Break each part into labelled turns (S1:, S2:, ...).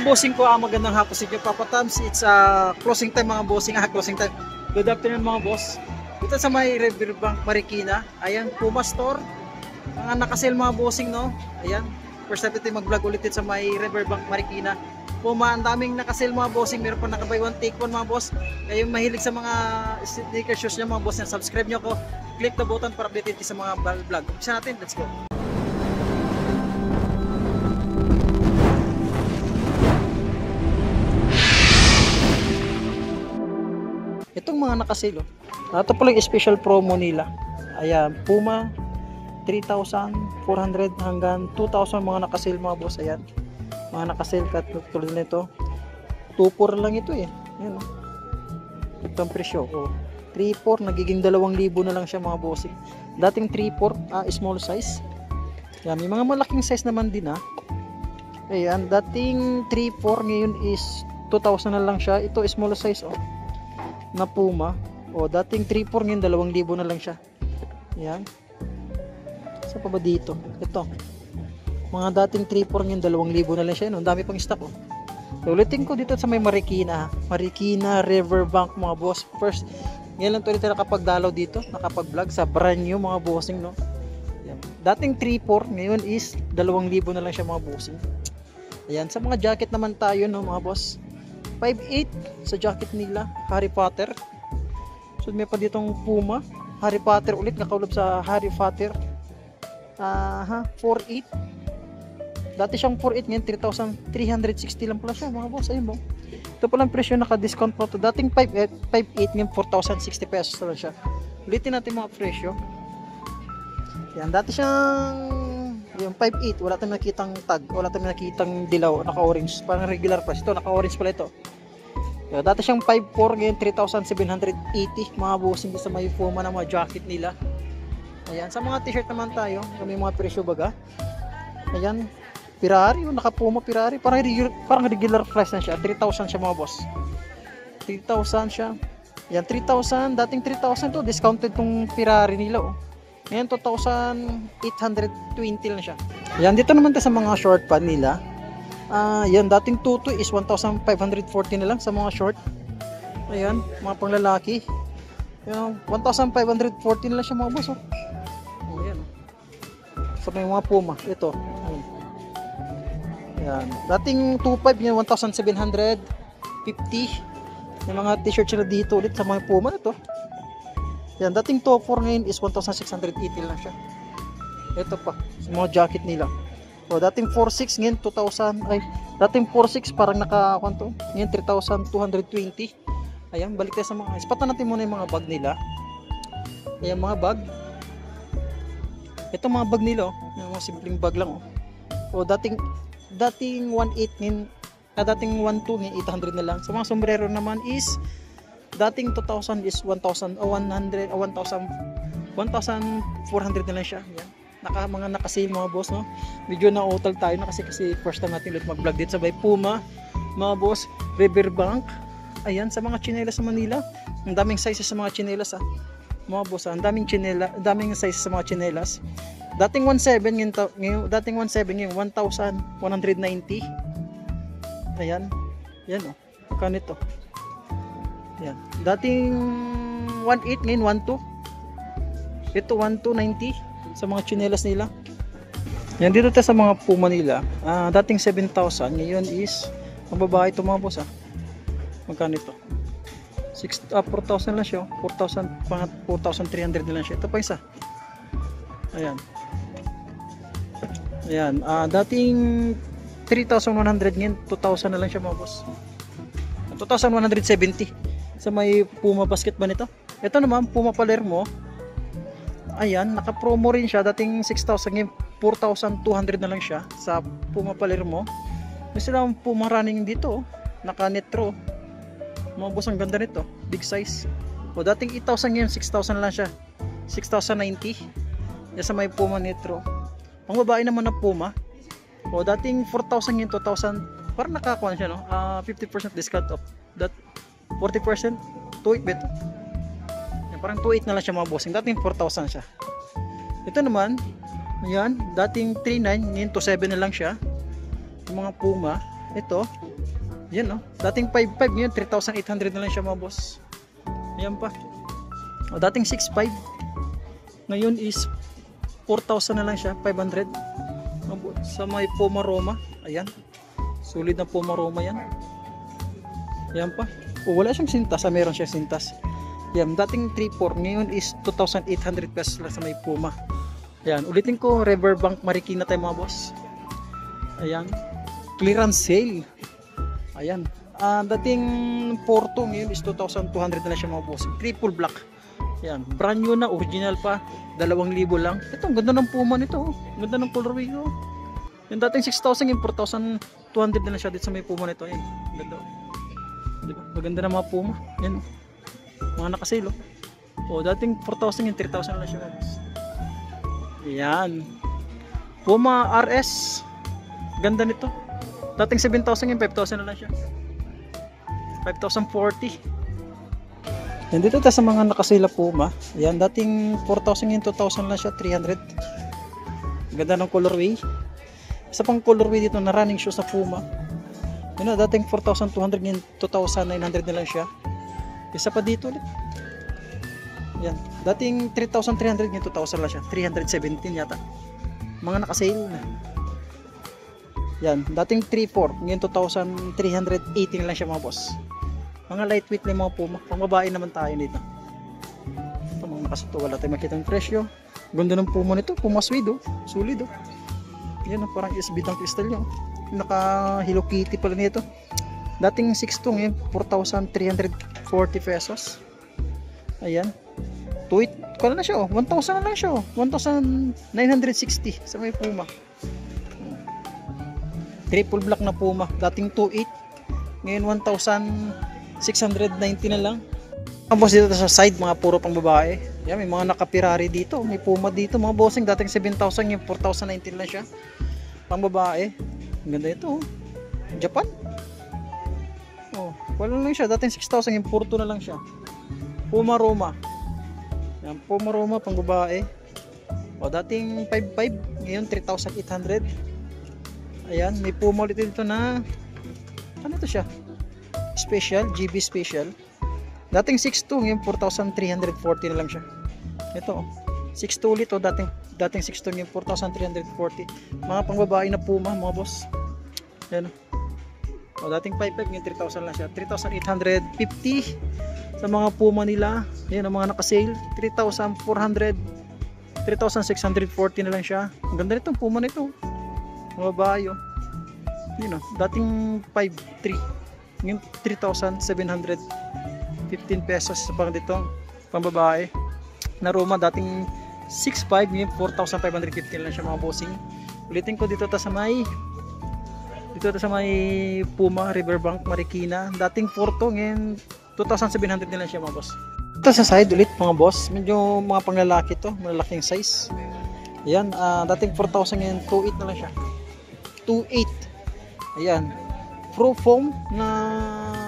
S1: bossing ko, magandang hapon sa inyo, Papa Tams. It's closing time mga bossing, closing time. Good afternoon mga boss. Dito sa may Riverbank Marikina, ayan, Puma Store. Mga nakasale mga bossing, no? Ayan, first time ito mag-vlog ulit sa may Riverbank Marikina. Puma, ang daming nakasale mga bossing. Meron pa naka-buy one take one mga boss. Kaya yung mahilig sa mga sneaker shoes niya mga boss, subscribe nyo ako. Click the button para updated sa mga vlog. Umpisa natin, let's go. Itong mga nakasale, ito pala yung special promo nila. Ayan, Puma 3,400 hanggang 2,000 mga nakasale mga boss. Ayan, mga nakasale tulad nito 2,400 lang ito eh. Ayan, ito ang presyo. 3,400 nagiging 2,000 na lang siya mga bossing. Dating 3,400 small size. Ayan, may mga malaking size naman din Ayan, dating 3,400 ngayon is 2,000 na lang siya. Ito small size na Puma. Dating 3,400 ngayon 2,000 na lang siya. Ayan. Saan pa ba dito? Ito. Mga dating 3,400 ngayon 2,000 na lang siya. Ang dami pang stock ulitin ko dito sa may Marikina. Marikina Riverbank mga boss. First, ngayon lang to ulit nakapagdalaw dito. Nakapag-vlog sa brand new mga bossing, no? Ayan. Dating 3,400 ngayon is 2,000 na lang siya mga bossing. Ayan. Sa mga jacket naman tayo, no mga boss. 5,800 sa jacket nila, Harry Potter. So may pa ditong Puma, Harry Potter ulit, nakaulap sa Harry Potter. 4,800. Dati siyang 4,800 ngayon 3,360 lang pala siya mga boss. Ayun mo. Ito pala ang presyo, naka-discount pa to. Dating 5,800 ngayon 4,060 pesos na lang siya. Ulitin natin mga presyo. Yan, dati siyang yung 5,800, wala tayong nakitang tag, wala tayong nakitang dilaw, naka-orange, parang regular price. Ito, naka-orange pala ito. Dati siyang 5,400 ngayon 3,780 mga bossing sa may Puma na mga jacket nila. Ayan, sa mga t-shirt naman tayo, may mga presyo baga. Ayan, Ferrari, naka-Puma Ferrari, parang regular price na siya, 3,000 siya mga boss. 3,000 siya. Ayan, 3,000, dating 3,000 to, discounted tong Ferrari nila Ngayon 2,820 lang siya. Yan, dito naman tayo sa mga short pant nila. Yan, dating 2,200 is 1,540 na lang sa mga short. Ayan, mga panglalaki. Yan, 1,540 na lang siya mga boss. Ayan. So may mga Puma. Ito. Ayan. Dating 2,500 yan, 1,750. May mga t-shirt sila dito ulit sa mga Puma na to. Yan, dating 2,400 ngayon is 1,680 lang siya. Ito pa, sa mga jacket nila. Dating 4,600 ngayon 2,000. Ay, dating 4,600 parang naka-kwanto. Ngayon 3,220. Ayan, balik tayo sa mga. Ispatan natin muna yung mga bag nila. Ayan, mga bag. Ito mga bag nila, yung mga simpleng bag lang dating 1,800 ngayon, dating 1,200 ngayon 800 na lang. Sa mga sombrero naman is dating 2,000 is 1,400 na lang siya. Yan. Mga nakasale mga boss, no? Medyo na-otal tayo na kasi first time natin ulit mag-vlog dito sa by Puma mga boss, Riverbank. Ayan, sa mga tsinelas sa Manila, ang daming sizes sa mga tsinelas mga boss, ang daming sizes sa mga tsinelas. Dating 1,700 ngayon, dating 1,700 ngayon 1,190. Ayan. Yan kanito. Yan. Dating 1,800 ngayon 1,200. Ito 1,290 sa mga tsinelas nila. Yan, dito tayo sa mga Puma nila. Dating 7,000 ngayon is ang babae ito mga boss Magkano ito? 4,000 lang siya. 4,300 na lang siya. Ito pa isa. Ayan. Ayan. Dating 3,100 ngayon 2,000 na lang siya mga boss. 2,170 sa may Puma basket ba nito. Ito naman Puma Palermo. Ayan, naka-promo rin siya. Dating 6,000 ngayon 4,200 na lang siya sa Puma Palermo. May silang Puma running dito naka-netro. Mga boss, ang ganda nito, big size. Dating 8,000 ngayon 6,000 lang siya, 6,090. Yan sa may Puma netro. Ang babae naman na Puma, dating 4,000 ngayon 2,000. Parang nakakuha siya, no? 50% discount off. That 40% 2,800 bet. Parang 2,800 na lang siya mga bossing. Dating 4,000 siya. Ito naman, ayan, dating 3,900 ngayon 2,700 na lang siya. Yung mga Puma, ito, yan oh. Dating 5.5, ngayon 3,800 na lang siya mga boss. Ayan pa. O, dating 6.5, ngayon is 4,000 na lang siya, 500. Sa may Puma Roma, ayan. Sulit na Puma Roma yan. Ayan pa. O, wala siyang sintas, meron siya sintas. Yan, dating 3.4, ngayon is 2,800 pesos lang sa may Puma. Ayan, ulitin ko, Riverbank Marikina tayo mga boss. Ayan, clearance sale. Ayan, dating 4.2, ngayon is 2,200 na lang siya mga boss. Triple black. Ayan, brand new na, original pa, 2,000 lang. Ito, ang ganda ng Puma nito. Ang ganda ng colorway ko. Yung dating 6,000, yung 4,200 na lang siya dito sa may Puma nito. Ayan, ganda. Diba? Maganda na mga Puma. Ayan, mga nakasale. O, dating 4,000, yung 3,000 na lang siya mga boss. Ayan, Puma RS, ganda nito. Dating 7,000, yung 5,000 na lang siya. 5,040. Yan, dito tayo sa mga nakasila Puma. Ayan, dating 4,000, yung 2,000 lang siya, 300. Ganda ng colorway. Isa pang colorway dito na running shoes sa Puma. Yun na, dating 4,200, yung 2,900 na lang siya. Isa pa dito ulit. Yan, dating 3,300, yung 2,000 lang siya, 317 yata. Mga nakasale na. Yan, dating 3,400, ngayon 2,380 na lang siya mga boss. Mga lightweight na yung mga Puma. Pang babae naman tayo nito. Ito, mga nakasuto, wala tayong makita ng presyo. Ganda ng Puma nito, Puma suede oh. Solid oh. Yan, parang SB ng crystal yan. Naka Hello Kitty pala nito. Dating 6,200, ngayon 4,340 pesos. Ayan, tuwit, kala na siya oh, 1,000 na lang siya oh, 1,960 sa may Puma. Triple black na Puma, dating 2,800, ngayon 1,690 na lang. Tapos dito sa side, mga puro pang babae. Yan, may mga naka-Ferrari dito, may Puma dito, mga bossing, dating 7,000, yung 4,019 lang siya. Pang babae, ang ganda ito oh. Japan. Oh, wala lang siya, dating 6,000, yung 4,200 na lang siya. Puma Roma. Yan, Puma Roma pang babae. O, dating 5,500, ngayon 3,800. Ayan, may Puma ulit dito na, ano ito siya? Special, GB Special. Dating 6,200, ngayon 4,340 na lang siya. Ito, 6,200 ulit o, dating 6,200, ngayon 4,340. Mga pang babae na Puma, mga boss. Yan o, dating 5,500, ngayon 3,000 lang siya. 3,850 sa mga Puma nila. Yan ang mga nakasale, 3,400, 3,640 na lang siya. Ang ganda nitong Puma nito, mga babae oh. Yun oh, dating 5,300, ngayon 3,715 pesos sa pang dito pang babae na Roma. Dating 6,500, ngayon 4,550 lang siya mga bossing. Ulitin ko, dito ta sa may Puma Riverbank Marikina, dating 4,200, ngayon 2,700 na lang siya mga boss. Ito sa side ulit mga boss, medyo mga panglalaki to, malalaking size. Ayan, dating 4,000, ngayon 2,800 na lang siya, 2,800. Ayan, Pro Foam na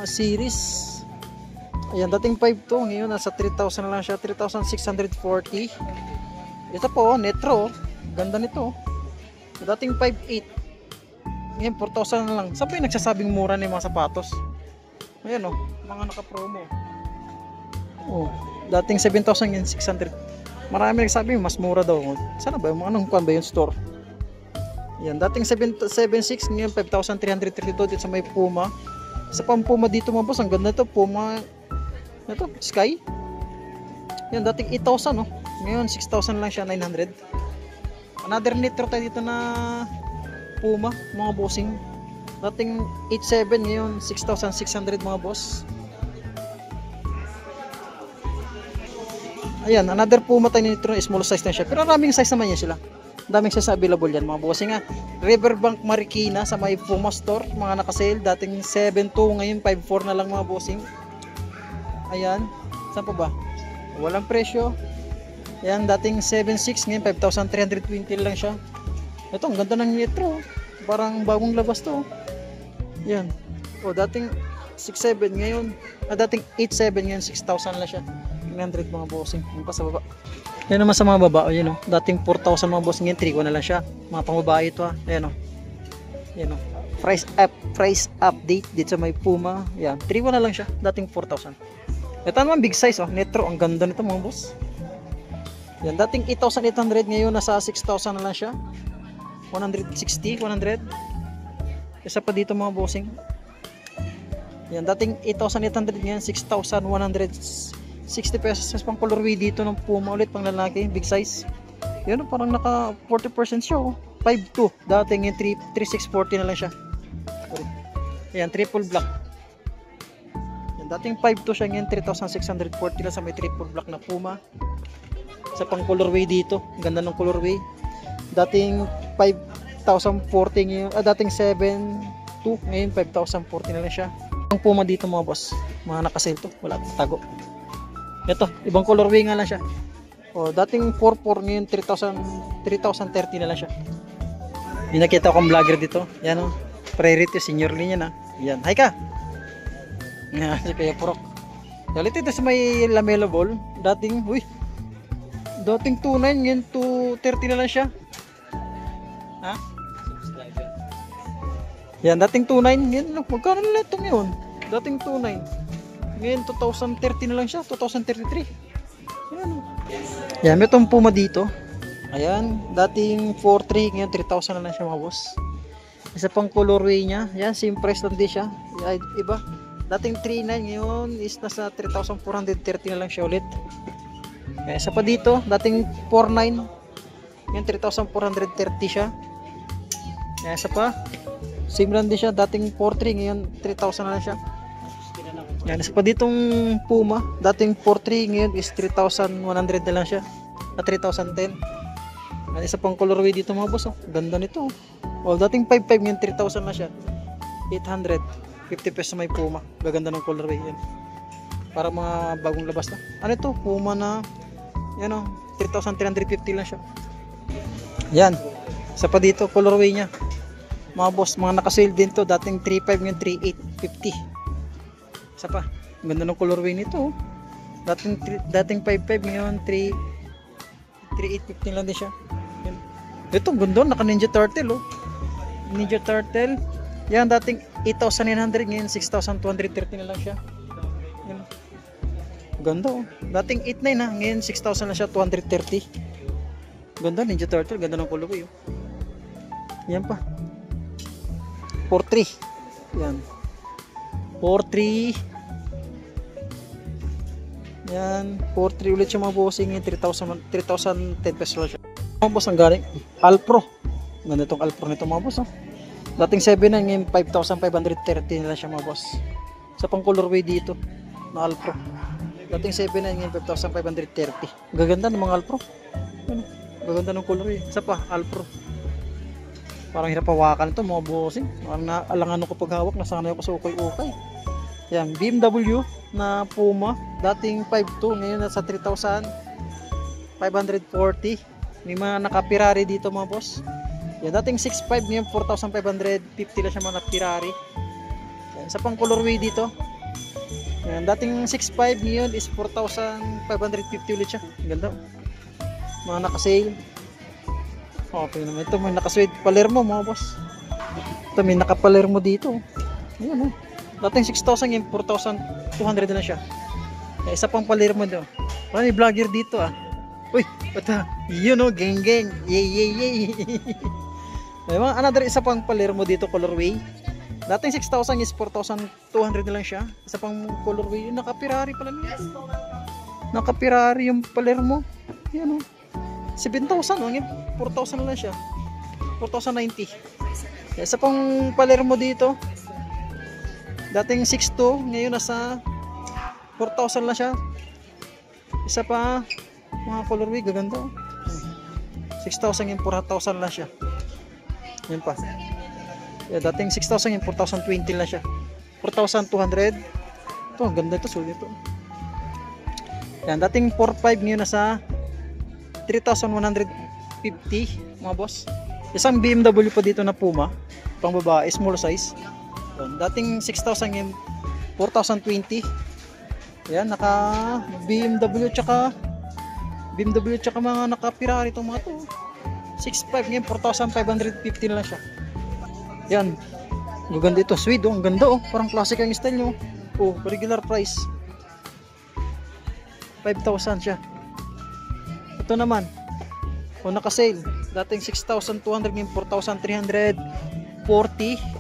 S1: series. Ayan, dating 5,200, ngayon nasa 3,000 na lang siya, 3,640. Ito po, Netro, ganda nito. Dating 5,800, ngayon 4,000 na lang. Saan po yung nagsasabing mura na yung mga sapatos? Ayan o, mga naka-promo. Oh, dating 7,000, ngayon 600. Marami nagsabi mas mura daw. Sana ba? Anong kuan ba yung store? Yan, dating 7,600, ngayon 5,332 dito sa may Puma. Sa pang Puma dito mga boss, ang ganda to, Puma ito, Sky. Yan, dating 8,000 oh. Ngayon 6,000 lang siya, 900. Another Nitro tayo dito na Puma, mga bossing. Dating 8,700, ngayon 6,600 mga boss. Ayan, another Puma tayo nito, small size na siya. Pero maraming size naman yan sila. Daming size available yan mga bossing ha. Riverbank Marikina sa may Puma store, mga nakasale. Dating 7,200, ngayon 5,400 na lang mga bossing. Ayan, saan pa ba? Walang presyo. Ayan, dating 7,600, ngayon 5,320 lang siya. Ito, ang ganda ng Nitro. Parang bagong labas to. Ayan. O, dating 6,700, ngayon, dating 8,700, ngayon 6,000 lang siya. 900 mga bossing. Yung pa sa baba. Yan naman sa mga baba, yun o. Dating 4,000 mga bossing, ngayon 3,000 na lang siya. Mga pang babae ito ha. Ayan o. Ayan o. price update dito sa may Puma. Yan, 3.1 na lang siya, dating 4,000. Ito naman big size, oh, Netro, ang ganda nito mga boss. Yan, dating 8,800, ngayon nasa 6,000 na lang siya. 160, 100. Isa pa dito mga bossing. Yan, dating 8,800, ngayon 6,160 pesos. Mas pang colorway dito ng Puma ulit, pang lalaki, big size. Yan, parang naka 40% siya, oh. 5.2, dating yung 3,640 na lang siya. Ayan, triple black. Yan, dating 5.2 siya, ngayon 3,640 lang sa may triple black na Puma. Sa pang colorway dito, ang ganda ng colorway. Dating 5,040 ngayon, dating 7.2, ngayon 5,040 na lang siya. Ang Puma dito mga boss, mga nakasale to, wala tago. Ito, ibang colorway nga lang siya. O, dating 4.4, ngayon 3,030 na lang siya. Yung nakita akong vlogger dito. Yan o. Priority senior linya na. Yan. Hi ka! Yan. Si Kuya Purok. Dalit ito sa may lamelo ball. Dating 2.9. Ngayon 2.30 na lang siya. Ha? Yan. Dating 2.9. Yan. Magkano na ito ngayon? Dating 2.9. Ngayon 2,030 na lang siya. 2,033. Yan. Yan. May itong Puma dito. Ayan, dating 4.3, ngayon 3,000 na lang siya mga boss. Isa pang colorway niya, yan, same price lang din siya. Iba, dating 3.9, ngayon is nasa 3,430 na lang siya ulit. Ayan, isa pa dito, dating 4.9, ngayon 3,430 siya. Ayan, isa pa, same lang din siya, dating 4.3, ngayon 3,000 na lang siya. Ayan, isa pa ditong Puma, dating 4.3, ngayon is 3,100 na lang siya. At 3,010. At isa pang colorway dito mga boss, oh. Ganda nito. Oh, dating 5.5, ngayon 3,000 na siya. 850 pesos may Puma. Gaganda ng colorway yan. Para mga bagong labas na. Ano ito? Puma na yan, oh, 3,350 lang siya. Yan. Isa pa dito colorway niya. Mga boss, mga nakasale din to. Dating 3.5, ngayon 3,850. Isa pa. Ganda ng colorway nito, oh. Dating 5.5, ngayon 3,850 lang din siya. Yan. Ito, ganda, naka Ninja Turtle, oh. Ninja Turtle. Yan, dating 8,900, ngayon 6,230 na lang siya. Yan. Ganda, oh. Dating 8,900 na, ngayon 6,000 na siya, 230. Ganda, Ninja Turtle, ganda ng colorway, oh. Yan pa. 4,3. Yan. 4,3. Yan, 4,3 ulit siya mga bossing, 3,010 pesos lang siya. Mga boss, ang galing Alpro. Ganda itong Alpro nito mga boss, oh. Dating 7.9, ngayon 5,530 na lang siya mga boss. Sa pang colorway dito na Alpro. Dating 7.9, ngayon 5,530. Gaganda ng mga Alpro. Ano? Gaganda ng colorway. Isa pa, Alpro. Parang hirap hawakan ito mga bossing. Parang naalangan ako pag hawak, nasanay ako sa ukay-ukay. Yan, BMW na Puma, dating 5.2, ngayon nasa 3,540. May mga naka-Ferrari dito mga boss. Yan, dating 6.5, ngayon 4,550 lang siya mga Ferrari. Yan, isa pang colorway dito. Yan, dating 6.5, ngayon is 4,550 ulit siya. Ganda. Mga naka-sale. Okay naman ito, may naka-suede Palermo mga boss. Ito, may naka-Palermo dito. Ayan, oh. Dating 6,000, ngayon 4,200 na siya. Yan, isa pang Palermo daw. May vlogger dito, ah. Uy, bata, yun, oh, geng geng, yay. May mga another isa pang Palermo dito, colorway. Dating 6,000 is 4,200 na lang siya. Isa pang colorway, naka-Ferrari pala niya. Naka-Ferrari yung Palermo. Yan, oh. 7,000, oh, ngayon 4,000 na lang siya. 4,090. Isa pang Palermo dito. Dating 6,2, ngayon nasa 4,000 lang siya. Isa pa, mga colorway, gaganda, oh. 6,000 yung 4,000 lang siya. Yan pa. Dating 6,000 yung 4,020 lang siya. 4,200. Ito, ang ganda ito, sulit ito. Yan, dating 4,500, ngayon nasa 3,150 mga boss. Isang BMW pa dito na Puma, pang babae, small size. Yan, dating 6,000 ngayon 4,020. Yan, naka BMW tsaka mga naka Ferrari itong mga to. 6,500 ngayon 4,550 na lang siya. Yan, Gaganda ito, suede oh, ang ganda oh, parang classic ang style nyo. Oh, regular price 5,000 siya. Ito naman, oh, naka-sale. Dating 6,200 ngayon 4,340.